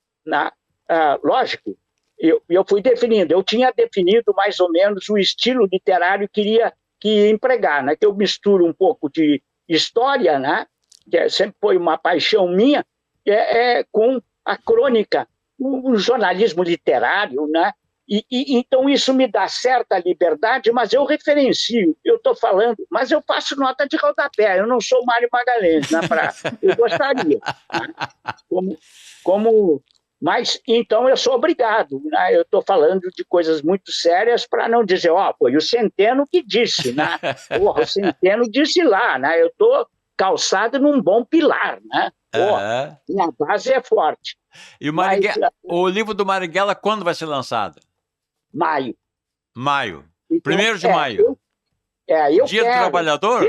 lógico, eu fui definindo, eu tinha definido mais ou menos o estilo literário que ia empregar, né? Que eu misturo um pouco de história, né? Que sempre foi uma paixão minha, com a crônica, o jornalismo literário, né? Então isso me dá certa liberdade, mas eu referencio, eu estou falando, mas eu faço nota de rodapé, eu não sou Mário Magalhães, né? Eu gostaria, né? Mas então eu sou obrigado, né? Eu estou falando de coisas muito sérias para não dizer, foi o Centeno que disse, né? O Centeno disse lá, né? Eu estou calçado num bom pilar, né? Minha base é forte. E o livro do Marighella quando vai ser lançado? Maio. Então, 1º de maio. Dia do Trabalhador?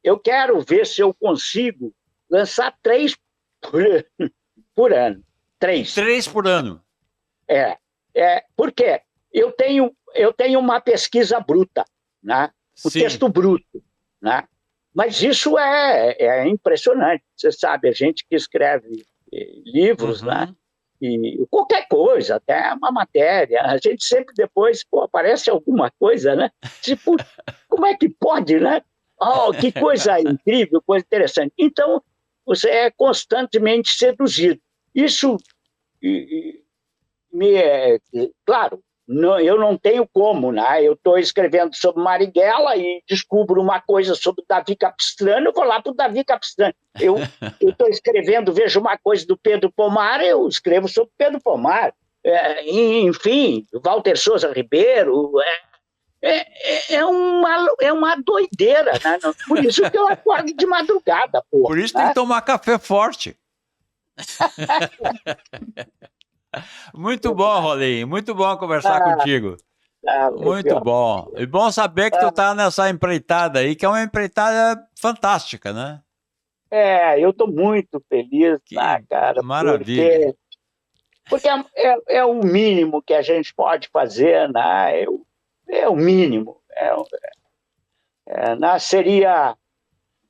Eu quero ver se eu consigo lançar 3 por ano. 3 por ano. Porque eu tenho uma pesquisa bruta, né? Texto bruto, né? Mas isso é impressionante. Você sabe, a gente que escreve livros, né? E qualquer coisa, até uma matéria, a gente sempre depois, aparece alguma coisa, né? Tipo, como é que pode, né? Que coisa incrível, coisa interessante. Então, você é constantemente seduzido. Isso, claro, eu não tenho como, né? Eu estou escrevendo sobre Marighella e descubro uma coisa sobre Davi Capistrano, eu vou lá para o Davi Capistrano. Eu estou escrevendo, vejo uma coisa do Pedro Pomar, eu escrevo sobre Pedro Pomar. Enfim, Walter Souza Ribeiro. É uma doideira, né? Por isso que eu acordo de madrugada, porra. Por isso tem que tomar café forte. Muito bom, Rolim. Muito bom conversar contigo. Muito bom. E bom saber que tu tá nessa empreitada aí, que é uma empreitada fantástica, né? Eu estou muito feliz, cara. Maravilha. Porque é o mínimo que a gente pode fazer, né? É o mínimo.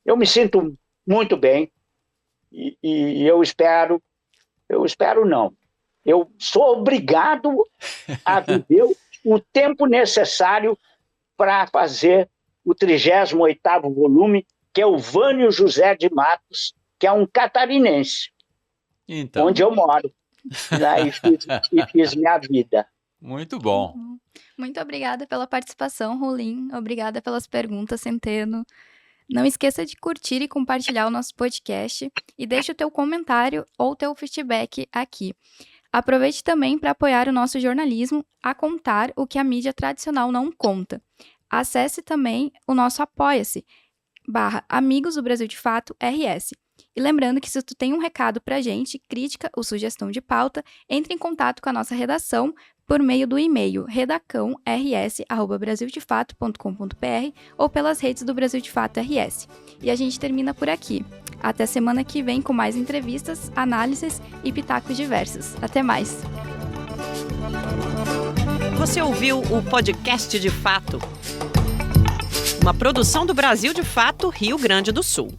Eu me sinto muito bem e eu espero não. Eu sou obrigado a viver o tempo necessário para fazer o 38º volume, que é o Vânio José de Matos, que é um catarinense, onde eu moro, né, e fiz minha vida. Muito bom. Muito obrigada pela participação, Rolim. Obrigada pelas perguntas, Centeno. Não esqueça de curtir e compartilhar o nosso podcast e deixe o teu comentário ou teu feedback aqui. Aproveite também para apoiar o nosso jornalismo a contar o que a mídia tradicional não conta. Acesse também o nosso Apoia-se, /Amigos do Brasil de Fato RS. E lembrando que se tu tem um recado pra gente, crítica ou sugestão de pauta, entre em contato com a nossa redação por meio do e-mail redacão@brasildefato.com.br ou pelas redes do Brasil de Fato RS. E a gente termina por aqui. Até semana que vem com mais entrevistas, análises e pitacos diversos. Até mais! Você ouviu o podcast de Fato, uma produção do Brasil de Fato, Rio Grande do Sul.